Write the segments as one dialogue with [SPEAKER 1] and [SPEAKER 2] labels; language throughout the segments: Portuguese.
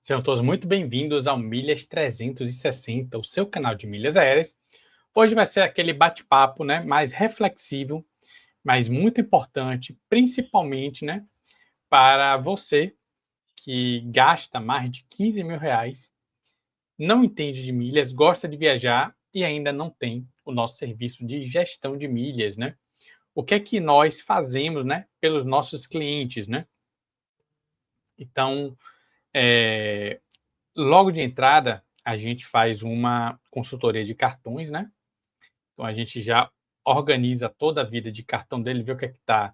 [SPEAKER 1] Sejam todos muito bem-vindos ao Milhas 360, o seu canal de milhas aéreas. Hoje vai ser aquele bate-papo, né, mais reflexivo, mas muito importante, principalmente, né, para você que gasta mais de 15 mil reais, não entende de milhas, gosta de viajar e ainda não tem o nosso serviço de gestão de milhas, né? O que é que nós fazemos, né, pelos nossos clientes, né? Então, é, logo de entrada, a gente faz uma consultoria de cartões, né? Então a gente já organiza toda a vida de cartão dele, vê o que é que está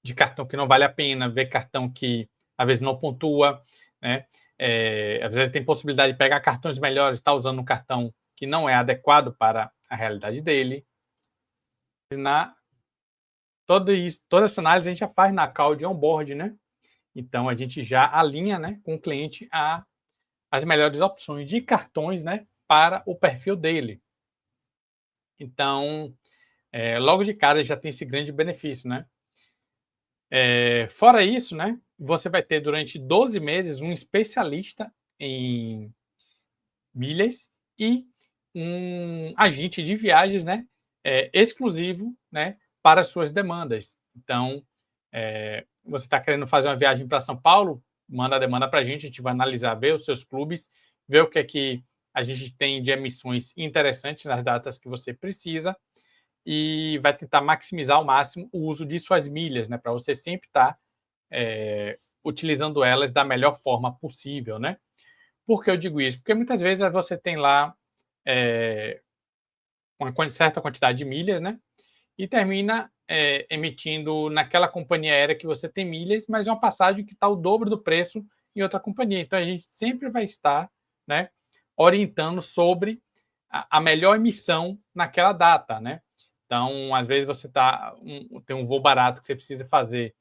[SPEAKER 1] de cartão que não vale a pena, vê cartão que às vezes não pontua, né? Às vezes ele tem possibilidade de pegar cartões melhores, está usando um cartão que não é adequado para a realidade dele. Toda essa análise a gente já faz na call de onboard, né? Então a gente já alinha, né, com o cliente as melhores opções de cartões, né, para o perfil dele. Então, logo de cara já tem esse grande benefício, né? Fora isso, né, você vai ter durante 12 meses um especialista em milhas e um agente de viagens, né, exclusivo, né, para as suas demandas. Então, você está querendo fazer uma viagem para São Paulo, manda a demanda para a gente vai analisar, ver os seus clubes, ver o que é que a gente tem de emissões interessantes nas datas que você precisa e vai tentar maximizar ao máximo o uso de suas milhas, né, para você sempre estar utilizando elas da melhor forma possível, né? Por que eu digo isso? Porque muitas vezes você tem lá uma certa quantidade de milhas, né? E termina emitindo naquela companhia aérea que você tem milhas, mas é uma passagem que está o dobro do preço em outra companhia. Então a gente sempre vai estar, né, orientando sobre a melhor emissão naquela data, né? Então, às vezes você tem um voo barato que você precisa fazer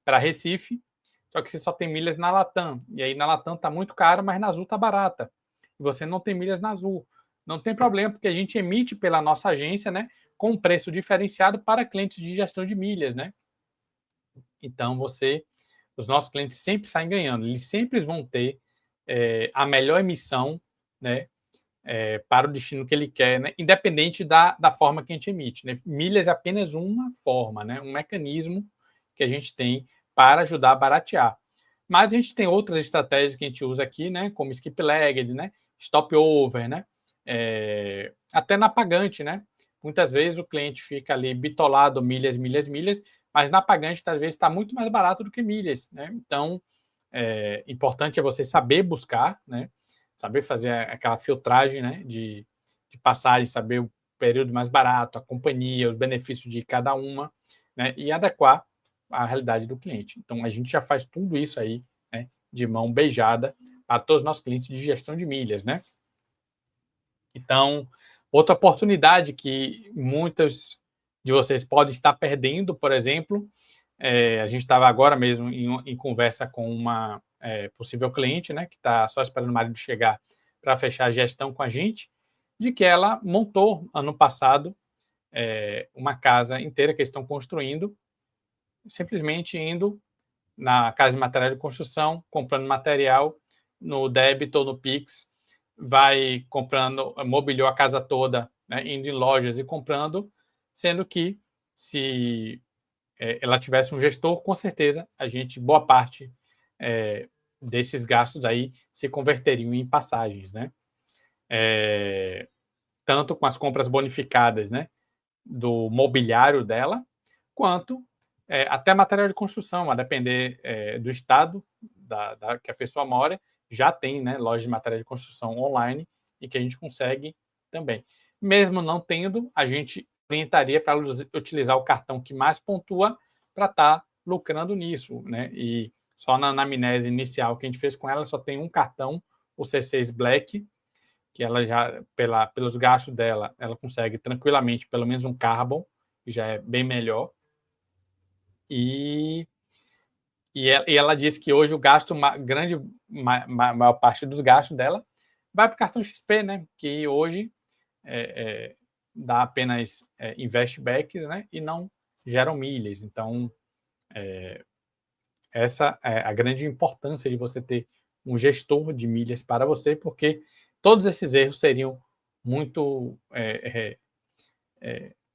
[SPEAKER 1] para Recife, só que você só tem milhas na Latam. E aí na Latam está muito caro, mas na Azul está barata. E você não tem milhas na Azul. Não tem problema, porque a gente emite pela nossa agência, né, com um preço diferenciado para clientes de gestão de milhas, né? Então os nossos clientes sempre saem ganhando. Eles sempre vão ter a melhor emissão, né, para o destino que ele quer, né? Independente da forma que a gente emite. Né? Milhas é apenas uma forma, né? Um mecanismo que a gente tem para ajudar a baratear. Mas a gente tem outras estratégias que a gente usa aqui, né? Como skip legged, né? Stop over, né? Até na pagante, né? Muitas vezes o cliente fica ali bitolado milhas, milhas, milhas, mas na pagante talvez está muito mais barato do que milhas, né? Então, importante é você saber buscar, né? Saber fazer aquela filtragem, né, de passagem, saber o período mais barato, a companhia, os benefícios de cada uma, né, e adequar à realidade do cliente. Então, a gente já faz tudo isso aí, né, de mão beijada para todos os nossos clientes de gestão de milhas, né? Então, outra oportunidade que muitos de vocês podem estar perdendo, por exemplo, a gente estava agora mesmo em conversa com uma possível cliente, né, que está só esperando o marido chegar para fechar a gestão com a gente, de que ela montou ano passado uma casa inteira que eles estão construindo, simplesmente indo na casa de material de construção, comprando material no débito ou no Pix, vai comprando, mobiliou a casa toda, né, indo em lojas e comprando, sendo que se ela tivesse um gestor, com certeza boa parte desses gastos aí se converteriam em passagens, né? Tanto com as compras bonificadas, né, do mobiliário dela, quanto até material de construção, a depender do estado que a pessoa mora, já tem, né, loja de material de construção online e que a gente consegue também. Mesmo não tendo, a gente orientaria para utilizar o cartão que mais pontua para estar lucrando nisso, né? E só na anamnese inicial que a gente fez com ela, só tem um cartão, o C6 Black, que ela já, pelos gastos dela, ela consegue tranquilamente pelo menos um Carbon, que já é bem melhor. E ela disse que hoje o gasto, maior parte dos gastos dela vai para o cartão XP, né? Que hoje dá apenas investbacks, né? E não geram milhas. Então, essa é a grande importância de você ter um gestor de milhas para você, porque todos esses erros seriam muito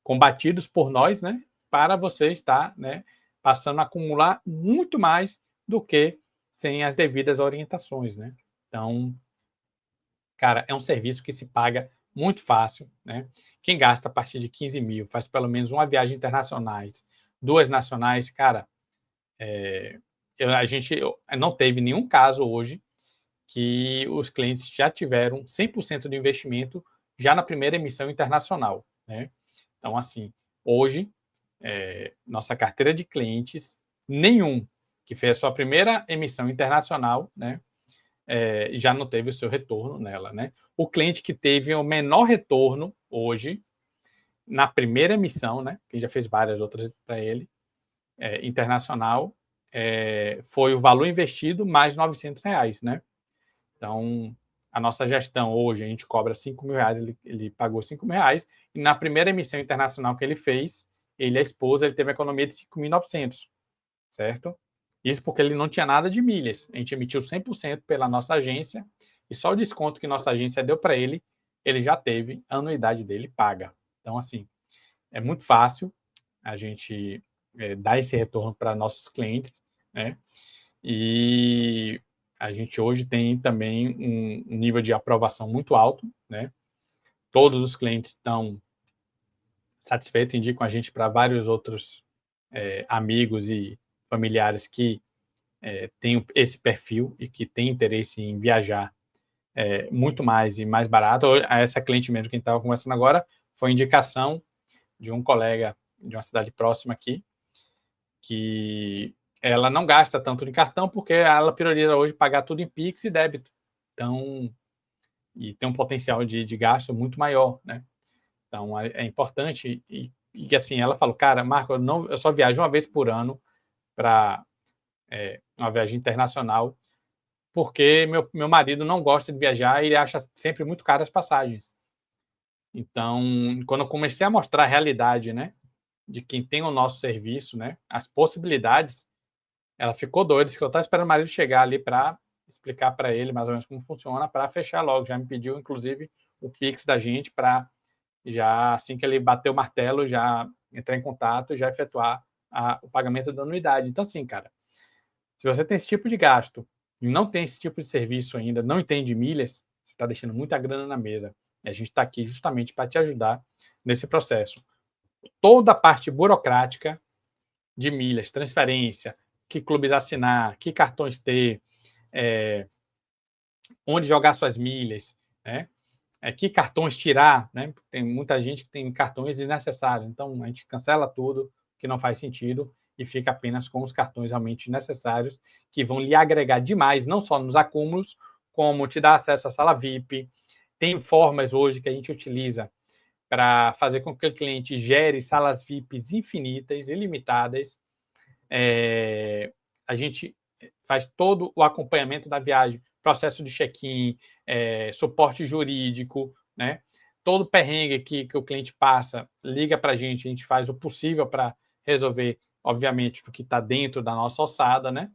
[SPEAKER 1] combatidos por nós, né? Para você estar, né, passando a acumular muito mais do que sem as devidas orientações, né? Então, cara, é um serviço que se paga muito fácil, né? Quem gasta a partir de 15 mil, faz pelo menos uma viagem internacionais, duas nacionais, cara, a gente não teve nenhum caso hoje que os clientes já tiveram 100% do investimento já na primeira emissão internacional, né? Então, assim, hoje, nossa carteira de clientes, nenhum que fez a sua primeira emissão internacional, né, já não teve o seu retorno nela, né? O cliente que teve o menor retorno hoje, na primeira emissão, né, que já fez várias outras para ele, internacional, foi o valor investido mais R$ 900, né? Então, a nossa gestão hoje, a gente cobra R$ 5.000, ele pagou R$ 5.000, e na primeira emissão internacional que ele fez, ele e a esposa, ele teve uma economia de 5.900, certo? Isso porque ele não tinha nada de milhas. A gente emitiu 100% pela nossa agência, e só o desconto que nossa agência deu para ele, ele já teve a anuidade dele paga. Então, assim, é muito fácil a gente dar esse retorno para nossos clientes, né? E a gente hoje tem também um nível de aprovação muito alto, né? Todos os clientes estão satisfeitos, indicam a gente para vários outros amigos e familiares que têm esse perfil e que têm interesse em viajar muito mais e mais barato. Essa cliente mesmo que a gente estava conversando agora foi indicação de um colega de uma cidade próxima aqui, que ela não gasta tanto de cartão porque ela prioriza hoje pagar tudo em Pix e débito. Então, e tem um potencial de gasto muito maior, né? Então, é importante que assim, ela falou, cara, Marco, eu só viajo uma vez por ano para uma viagem internacional, porque meu marido não gosta de viajar e ele acha sempre muito caras as passagens. Então, quando eu comecei a mostrar a realidade, né, de quem tem o nosso serviço, né, as possibilidades, ela ficou doida, disse que eu estava esperando o marido chegar ali para explicar para ele mais ou menos como funciona, para fechar logo. Já me pediu, inclusive, o Pix da gente para já, assim que ele bater o martelo, já entrar em contato e já efetuar o pagamento da anuidade. Então, assim, cara, se você tem esse tipo de gasto e não tem esse tipo de serviço ainda, não entende milhas, você está deixando muita grana na mesa. E a gente está aqui justamente para te ajudar nesse processo. Toda a parte burocrática de milhas, transferência, que clubes assinar, que cartões ter, onde jogar suas milhas, né? Que cartões tirar, né? Tem muita gente que tem cartões desnecessários, então a gente cancela tudo que não faz sentido e fica apenas com os cartões realmente necessários, que vão lhe agregar demais, não só nos acúmulos, como te dar acesso à sala VIP. Tem formas hoje que a gente utiliza para fazer com que o cliente gere salas VIPs infinitas, ilimitadas. A gente faz todo o acompanhamento da viagem, processo de check-in, suporte jurídico, né? Todo o perrengue que o cliente passa, liga para a gente faz o possível para resolver, obviamente, o que está dentro da nossa alçada, né?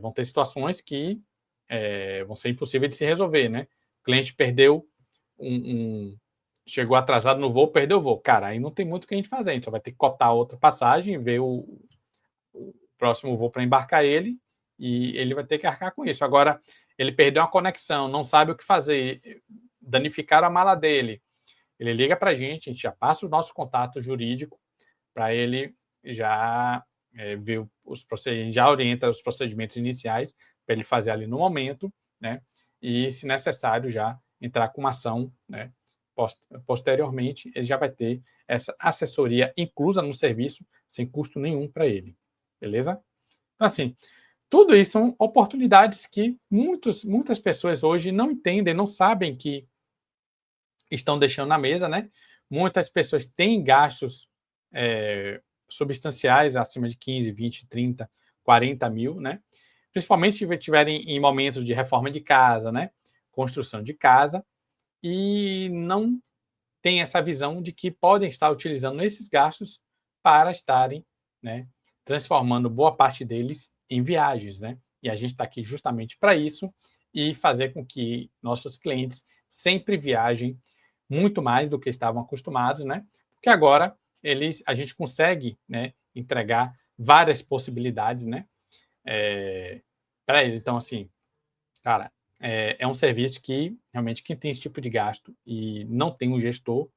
[SPEAKER 1] Vão ter situações que vão ser impossíveis de se resolver, né? O cliente perdeu chegou atrasado no voo, perdeu o voo. Cara, aí não tem muito o que a gente fazer, a gente só vai ter que cotar outra passagem, ver o próximo voo para embarcar ele, e ele vai ter que arcar com isso. Agora, ele perdeu uma conexão, não sabe o que fazer, danificaram a mala dele. Ele liga para a gente já passa o nosso contato jurídico para ele já ver os procedimentos, já orienta os procedimentos iniciais para ele fazer ali no momento, né? E, se necessário, já entrar com uma ação, né? Posteriormente, ele já vai ter essa assessoria inclusa no serviço, sem custo nenhum para ele. Beleza? Então, assim, tudo isso são oportunidades que muitas pessoas hoje não entendem, não sabem que estão deixando na mesa, né? Muitas pessoas têm gastos substanciais acima de 15, 20, 30, 40 mil, né? Principalmente se estiverem em momentos de reforma de casa, né? Construção de casa, e não tem essa visão de que podem estar utilizando esses gastos para estarem, né, transformando boa parte deles em viagens, né? E a gente está aqui justamente para isso e fazer com que nossos clientes sempre viajem muito mais do que estavam acostumados, né? Porque agora a gente consegue, né, entregar várias possibilidades, né, para eles. Então, assim, cara, é um serviço que realmente quem tem esse tipo de gasto e não tem um gestor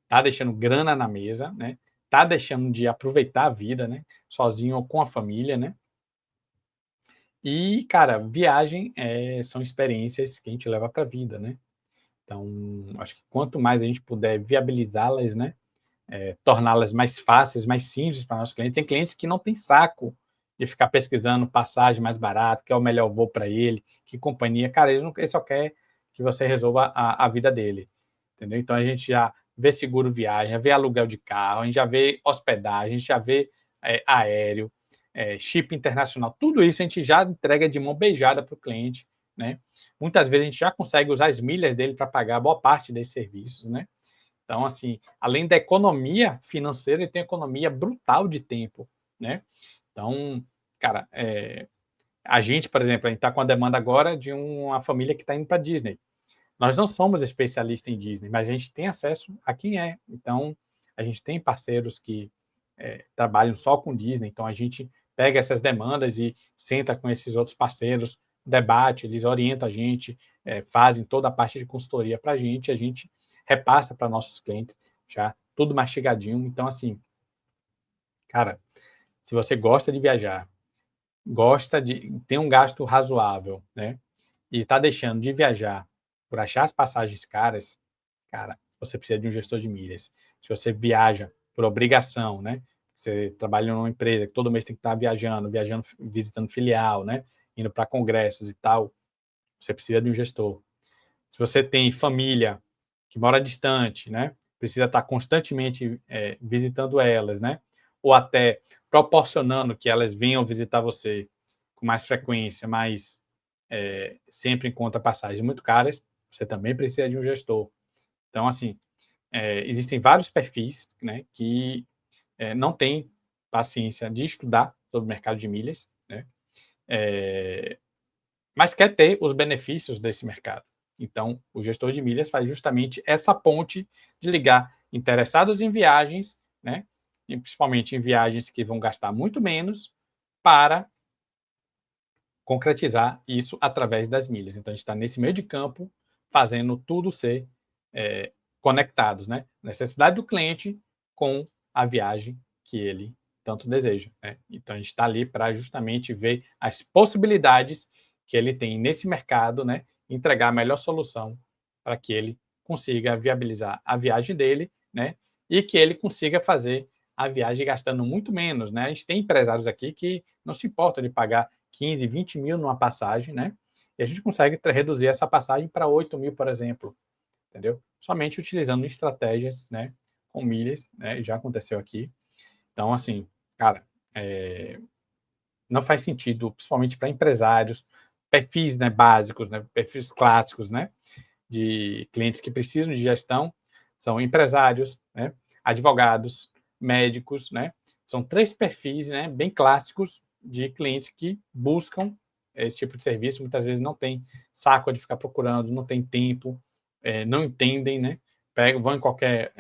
[SPEAKER 1] tá deixando grana na mesa, né? Tá deixando de aproveitar a vida, né? Sozinho ou com a família, né? E, cara, viagem são experiências que a gente leva para a vida, né? Então, acho que quanto mais a gente puder viabilizá-las, né? Torná-las mais fáceis, mais simples para nossos clientes. Tem clientes que não têm saco de ficar pesquisando passagem mais barata, que é o melhor voo para ele, que companhia. Cara, ele só quer que você resolva a vida dele, entendeu? Então a gente já vê seguro viagem, já vê aluguel de carro, a gente já vê hospedagem, a gente já vê aéreo, chip internacional, tudo isso a gente já entrega de mão beijada para o cliente, né? Muitas vezes a gente já consegue usar as milhas dele para pagar boa parte desses serviços, né? Então, assim, além da economia financeira, ele tem economia brutal de tempo, né? Então, cara, a gente, por exemplo, a gente está com a demanda agora de uma família que está indo para Disney. Nós não somos especialistas em Disney, mas a gente tem acesso a quem é. Então, a gente tem parceiros que trabalham só com Disney. Então, a gente pega essas demandas e senta com esses outros parceiros, debate, eles orientam a gente, fazem toda a parte de consultoria para a gente repassa para nossos clientes já tudo mastigadinho. Então, assim, cara, se você gosta de viajar, gosta de ter um gasto razoável, né? E está deixando de viajar por achar as passagens caras, cara, você precisa de um gestor de milhas. Se você viaja por obrigação, né? Você trabalha numa empresa que todo mês tem que estar viajando, visitando filial, né? Indo para congressos e tal, você precisa de um gestor. Se você tem família que mora distante, né? Precisa estar constantemente visitando elas, né? Ou até proporcionando que elas venham visitar você com mais frequência, mas sempre encontra passagens muito caras, você também precisa de um gestor. Então, assim, existem vários perfis, né, que não têm paciência de estudar sobre o mercado de milhas, né, mas quer ter os benefícios desse mercado. Então, o gestor de milhas faz justamente essa ponte de ligar interessados em viagens, né, e principalmente em viagens que vão gastar muito menos, para concretizar isso através das milhas. Então, a gente está nesse meio de campo, fazendo tudo ser conectados, né? Necessidade do cliente com a viagem que ele tanto deseja, né? Então, a gente está ali para justamente ver as possibilidades que ele tem nesse mercado, né? Entregar a melhor solução para que ele consiga viabilizar a viagem dele, né? E que ele consiga fazer a viagem gastando muito menos, né? A gente tem empresários aqui que não se importam de pagar 15, 20 mil numa passagem, né? E a gente consegue reduzir essa passagem para 8 mil, por exemplo, entendeu? Somente utilizando estratégias, né? Com milhas, né? Já aconteceu aqui. Então, assim, cara, não faz sentido, principalmente para empresários, perfis, né, básicos, né? Perfis clássicos, né? De clientes que precisam de gestão, são empresários, né? Advogados, médicos, né? São três perfis, né? Bem clássicos de clientes que buscam esse tipo de serviço, muitas vezes não tem saco de ficar procurando, não tem tempo, não entendem, né? Vão em qualquer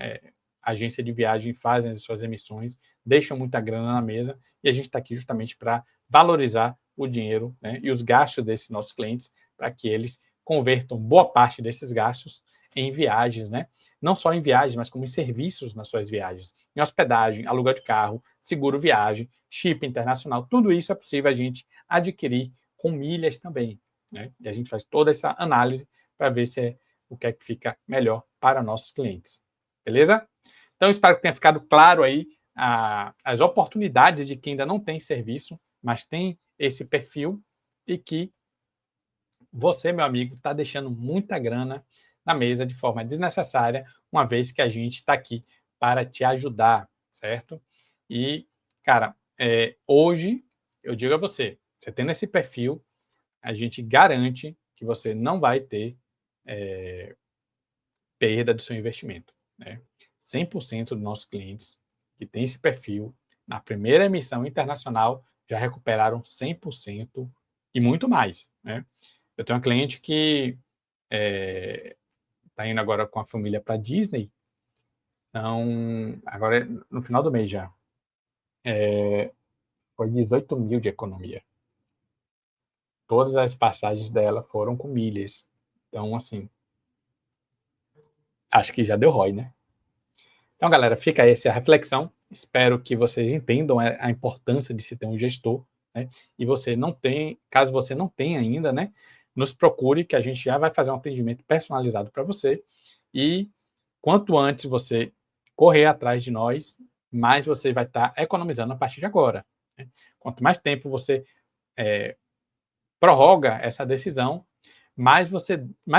[SPEAKER 1] agência de viagem, fazem as suas emissões, deixam muita grana na mesa e a gente está aqui justamente para valorizar o dinheiro, né, e os gastos desses nossos clientes para que eles convertam boa parte desses gastos em viagens, né? Não só em viagens, mas como em serviços nas suas viagens, em hospedagem, aluguel de carro, seguro viagem, chip internacional, tudo isso é possível a gente adquirir com milhas também, né? E a gente faz toda essa análise para ver se o que é que fica melhor para nossos clientes. Beleza? Então, espero que tenha ficado claro aí as oportunidades de quem ainda não tem serviço, mas tem esse perfil e que você, meu amigo, está deixando muita grana na mesa de forma desnecessária, uma vez que a gente está aqui para te ajudar, certo? E, cara, hoje eu digo a você, você tendo esse perfil, a gente garante que você não vai ter perda do seu investimento, né? 100% dos nossos clientes que têm esse perfil, na primeira emissão internacional, já recuperaram 100% e muito mais, né? Eu tenho uma cliente que está indo agora com a família para Disney, então, agora no final do mês já, foi 18 mil de economia. Todas as passagens dela foram com milhas. Então, assim, acho que já deu ROI, né? Então, galera, fica essa a reflexão. Espero que vocês entendam a importância de se ter um gestor, né? E você não tem, caso você não tenha ainda, né? Nos procure que a gente já vai fazer um atendimento personalizado para você. E quanto antes você correr atrás de nós, mais você vai estar economizando a partir de agora, né? Quanto mais tempo você prorroga essa decisão, mais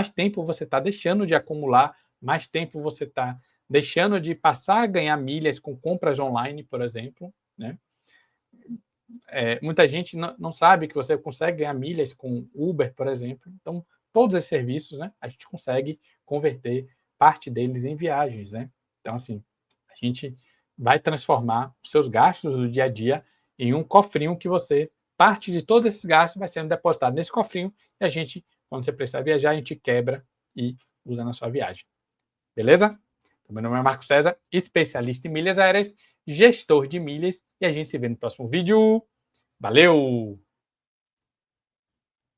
[SPEAKER 1] tempo você está deixando de acumular, mais tempo você está deixando de passar a ganhar milhas com compras online, por exemplo, né? Muita gente não sabe que você consegue ganhar milhas com Uber, por exemplo. Então, todos esses serviços, né, a gente consegue converter parte deles em viagens, né? Então, assim, a gente vai transformar os seus gastos do dia a dia em um cofrinho que você, parte de todos esses gastos vai sendo depositado nesse cofrinho e a gente, quando você precisar viajar, a gente quebra e usa na sua viagem. Beleza? Meu nome é Marco César, especialista em milhas aéreas, gestor de milhas, e a gente se vê no próximo vídeo. Valeu!